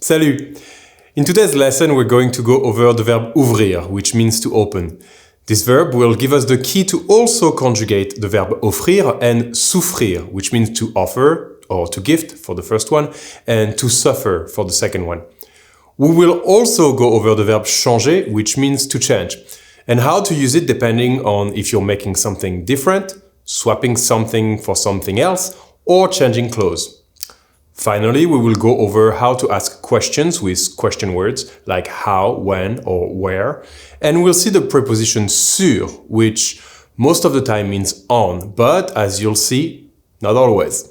Salut! In today's lesson, we're going to go over the verb ouvrir, which means to open. This verb will give us the key to also conjugate the verb offrir and souffrir, which means to offer or to gift for the first one, and to suffer for the second one. We will also go over the verb changer, which means to change, and how to use it depending on if you're making something different, swapping something for something else, or changing clothes. Finally, we will go over how to ask questions with question words like how, when, or where. And we'll see the preposition SUR, which most of the time means on, but as you'll see, not always.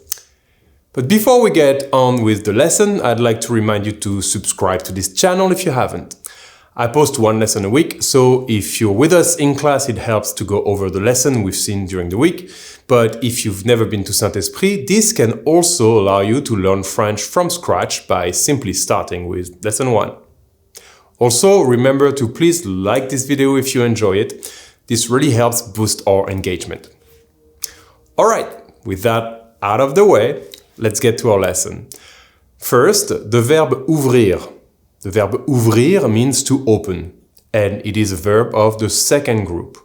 But before we get on with the lesson, I'd like to remind you to subscribe to this channel if you haven't. I post one lesson a week, so if you're with us in class, it helps to go over the lesson we've seen during the week. But if you've never been to Saint-Esprit, this can also allow you to learn French from scratch by simply starting with lesson 1. Also, remember to please like this video if you enjoy it. This really helps boost our engagement. Alright, with that out of the way, let's get to our lesson. First, the verb ouvrir. The verb ouvrir means to open, and it is a verb of the second group.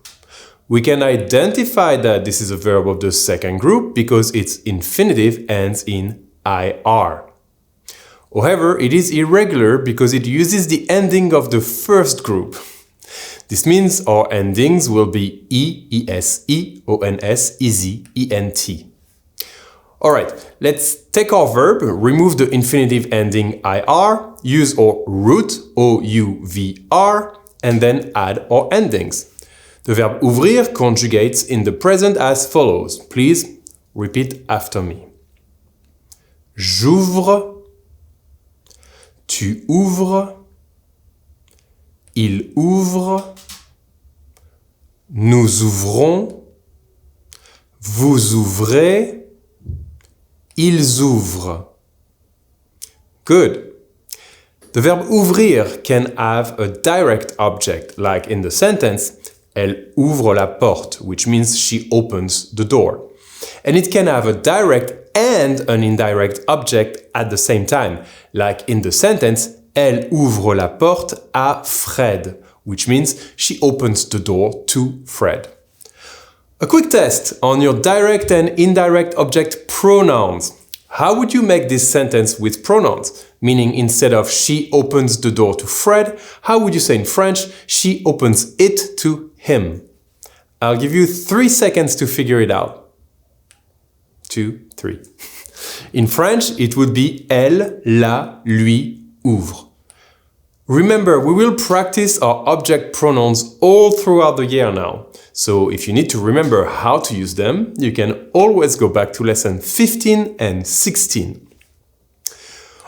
We can identify that this is a verb of the second group because its infinitive ends in IR. However, it is irregular because it uses the ending of the first group. This means our endings will be E, ESE, ONS, EZ, ENT. Alright, let's take our verb, remove the infinitive ending IR, use our root, OUVR, and then add our endings. The verb ouvrir conjugates in the present as follows. Please repeat after me. J'ouvre, tu ouvres, il ouvre, nous ouvrons, vous ouvrez, ils ouvrent. Good. The verb ouvrir can have a direct object, like in the sentence, elle ouvre la porte, which means she opens the door. And it can have a direct and an indirect object at the same time, like in the sentence, elle ouvre la porte à Fred, which means she opens the door to Fred. A quick test on your direct and indirect object pronouns. How would you make this sentence with pronouns? Meaning instead of she opens the door to Fred, how would you say in French, she opens it to him? I'll give you 3 seconds to figure it out. 2, 3. In French, it would be elle, la, lui, ouvre. Remember, we will practice our object pronouns all throughout the year now. So if you need to remember how to use them, you can always go back to lesson 15 and 16.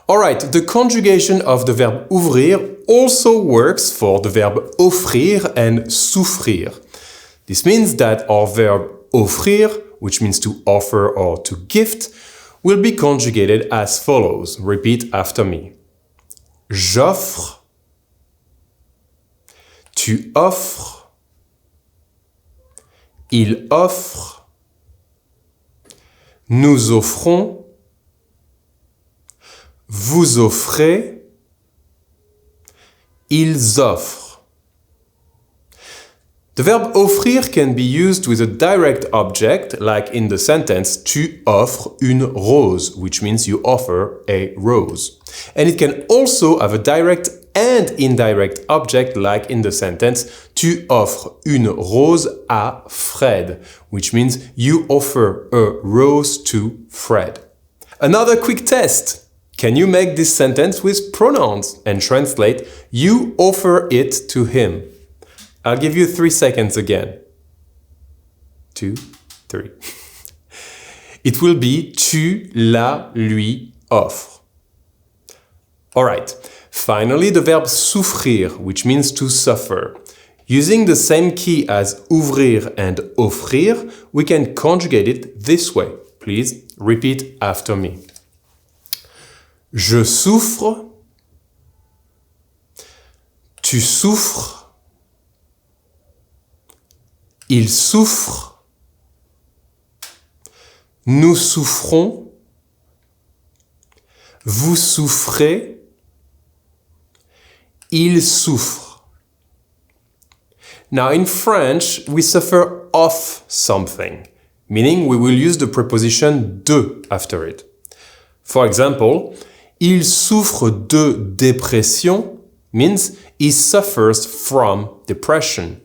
Alright, the conjugation of the verb ouvrir also works for the verb offrir and souffrir. This means that our verb offrir, which means to offer or to gift, will be conjugated as follows. Repeat after me. J'offre, tu offres, il offre, nous offrons, vous offrez, ils offrent. The verb offrir can be used with a direct object, like in the sentence, tu offres une rose, which means you offer a rose. And it can also have a direct and indirect object, like in the sentence, tu offres une rose à Fred, which means you offer a rose to Fred. Another quick test. Can you make this sentence with pronouns and translate you offer it to him? I'll give you 3 seconds again. 2, 3. It will be tu la lui offres. Alright. Finally, the verb souffrir, which means to suffer. Using the same key as ouvrir and offrir, we can conjugate it this way. Please repeat after me. Je souffre, tu souffres, il souffre, nous souffrons, vous souffrez, Il souffre. Now in French, we suffer of something, meaning we will use the preposition de after it. For example, il souffre de dépression means he suffers from depression.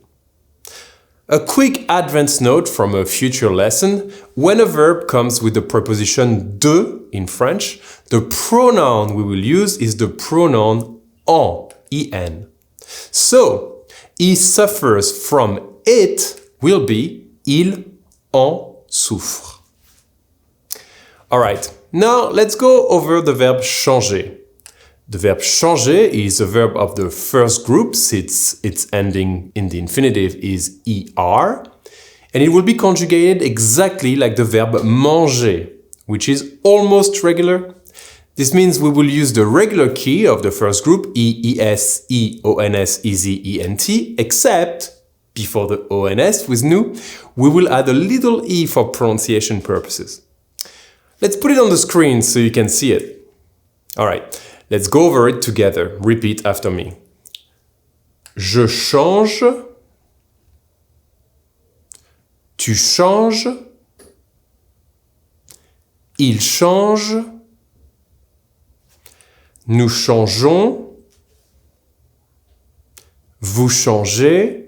A quick advance note from a future lesson: when a verb comes with the preposition de in French, the pronoun we will use is the pronoun en, en. So, he suffers from it will be il en souffre. Alright, now let's go over the verb changer. The verb changer is a verb of the first group since its ending in the infinitive is er, and it will be conjugated exactly like the verb manger, which is almost regular. This means we will use the regular key of the first group, EES, EONS, EZ, ENT, except before the ONS with nous, we will add a little e for pronunciation purposes. Let's put it on the screen so you can see it. Alright. Let's go over it together. Repeat after me. Je change. Tu changes. Il change. Nous changeons. Vous changez.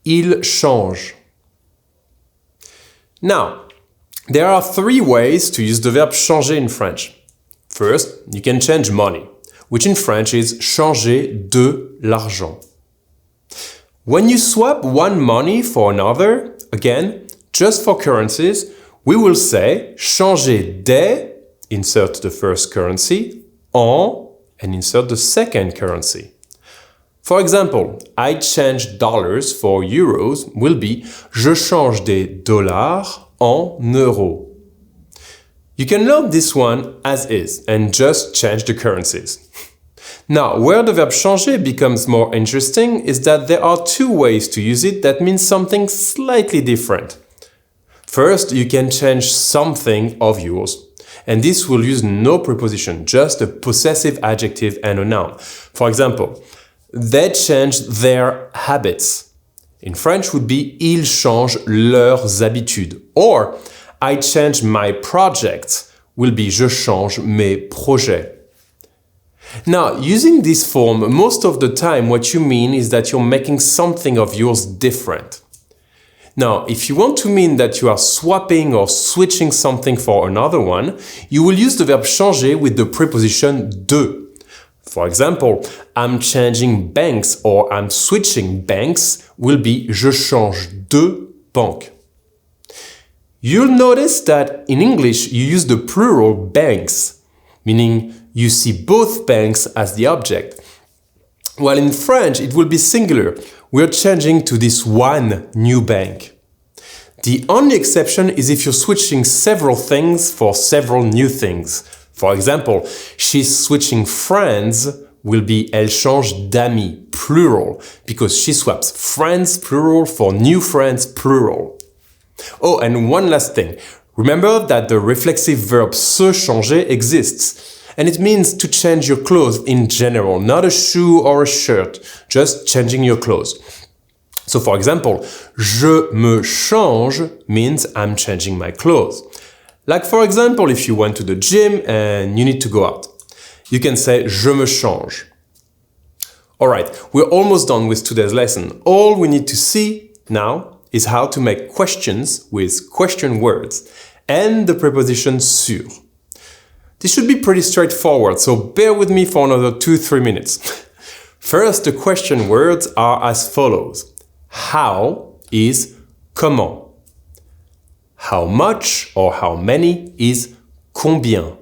Il change. Now, there are three ways to use the verb changer in French. First, you can change money, which in French is changer de l'argent. When you swap one money for another, again, just for currencies, we will say changer des, insert the first currency, en, and insert the second currency. For example, I change dollars for euros will be je change des dollars en euros. You can learn this one as is and just change the currencies. Now, where the verb changer becomes more interesting is that there are two ways to use it that means something slightly different. First, you can change something of yours, and this will use no preposition, just a possessive adjective and a noun. For example, they changed their habits. In French would be ils changent leurs habitudes, or I change my projects will be je change mes projets. Now, using this form, most of the time what you mean is that you're making something of yours different. Now, if you want to mean that you are swapping or switching something for another one, you will use the verb changer with the preposition de. For example, I'm changing banks or I'm switching banks will be je change de banque. You'll notice that in English you use the plural banks, meaning you see both banks as the object. While in French it will be singular. We're changing to this one new bank. The only exception is if you're switching several things for several new things. For example, she's switching friends will be elle change d'amis, plural, because she swaps friends, plural, for new friends, plural. Oh, and one last thing. Remember that the reflexive verb se changer exists, and it means to change your clothes in general, not a shoe or a shirt, just changing your clothes. So for example, je me change means I'm changing my clothes. Like for example, if you went to the gym and you need to go out, you can say je me change. Alright, we're almost done with today's lesson. All we need to see now is how to make questions with question words and the preposition sur. This should be pretty straightforward, so bear with me for another 2-3 minutes. First, the question words are as follows. How is comment. How much or how many is combien.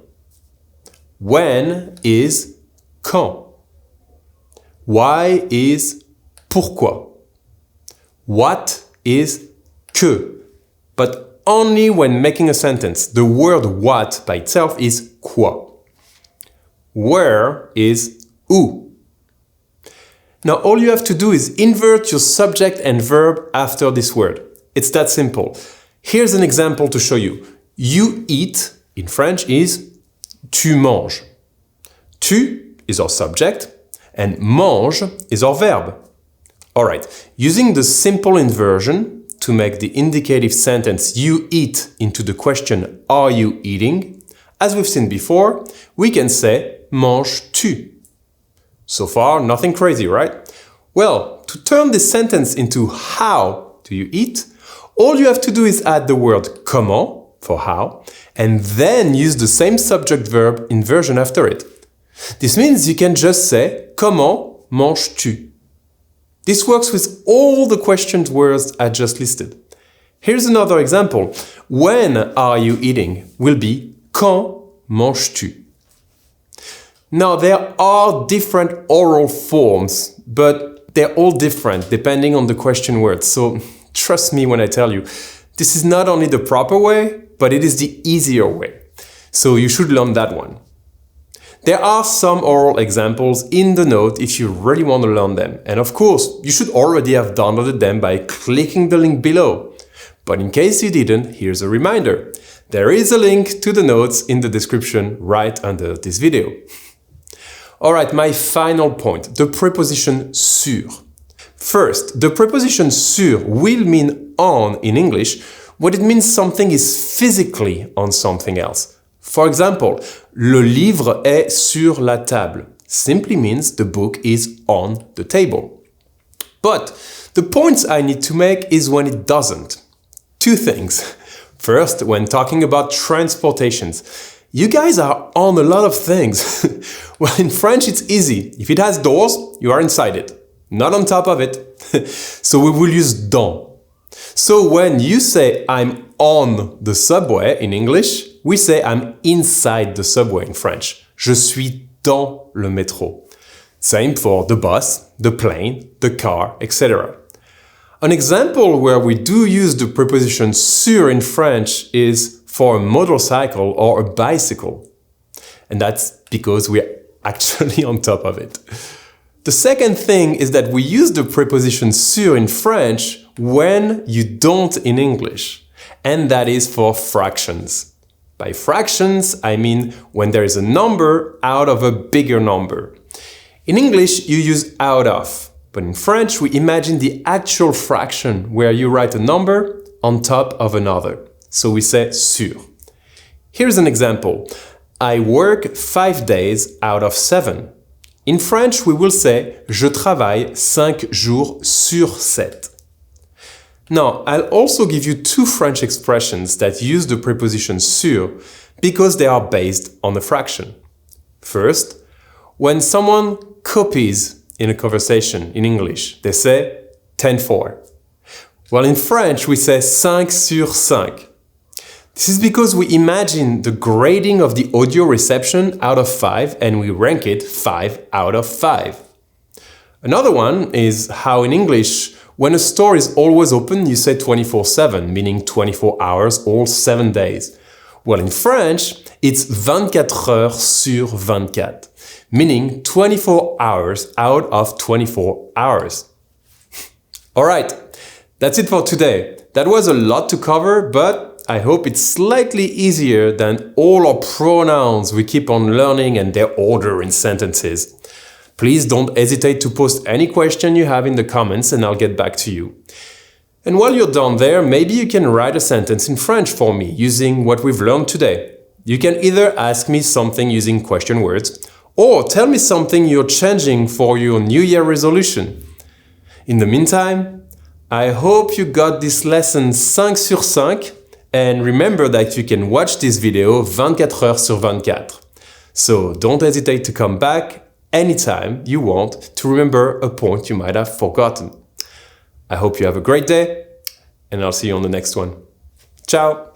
When is quand. Why is pourquoi. What is que, but only when making a sentence. The word what by itself is quoi. Where is où. Now all you have to do is invert your subject and verb after this word. It's that simple. Here's an example to show you. You eat in French is tu manges. Tu is our subject, and mange is our verb. Alright, using the simple inversion to make the indicative sentence you eat into the question are you eating, as we've seen before, we can say manges-tu? So far, nothing crazy, right? Well, to turn this sentence into how do you eat, all you have to do is add the word comment for how, and then use the same subject-verb inversion after it. This means you can just say comment manges-tu? This works with all the questioned words I just listed. Here's another example. When are you eating will be quand manges-tu? Now, there are different oral forms, but they're all different depending on the question word. So trust me when I tell you, this is not only the proper way, but it is the easier way. So you should learn that one. There are some oral examples in the note if you really want to learn them. And of course, you should already have downloaded them by clicking the link below. But in case you didn't, here's a reminder. There is a link to the notes in the description right under this video. Alright, my final point, the preposition sur. First, the preposition sur will mean on in English when it means something is physically on something else. For example, le livre est sur la table simply means the book is on the table. But the points I need to make is when it doesn't. Two things. First, when talking about transportations. You guys are on a lot of things. Well, in French it's easy. If it has doors, you are inside it, not on top of it. So we will use dans. So when you say I'm on the subway in English, we say I'm inside the subway in French. Je suis dans le métro. Same for the bus, the plane, the car, etc. An example where we do use the preposition sur in French is for a motorcycle or a bicycle. And that's because we're actually on top of it. The second thing is that we use the preposition sur in French when you don't in English. And that is for fractions. By fractions, I mean when there is a number out of a bigger number. In English, you use out of. But in French, we imagine the actual fraction where you write a number on top of another. So we say sur. Here's an example. I work 5 days out of 7. In French, we will say je travaille 5 jours sur 7. Now, I'll also give you two French expressions that use the preposition sur because they are based on a fraction. First, when someone copies in a conversation in English, they say 10-4. Well, in French, we say 5 sur 5. This is because we imagine the grading of the audio reception out of 5 and we rank it 5 out of 5. Another one is how in English, when a store is always open, you say 24/7, meaning 24 hours all 7 days. Well, in French, it's 24 heures sur 24, meaning 24 hours out of 24 hours. Alright, that's it for today. That was a lot to cover, but I hope it's slightly easier than all our pronouns we keep on learning and their order in sentences. Please don't hesitate to post any question you have in the comments and I'll get back to you. And while you're down there, maybe you can write a sentence in French for me using what we've learned today. You can either ask me something using question words or tell me something you're changing for your New Year resolution. In the meantime, I hope you got this lesson 5 sur 5 and remember that you can watch this video 24 heures sur 24. So don't hesitate to come back anytime you want to remember a point you might have forgotten. I hope you have a great day and I'll see you on the next one. Ciao!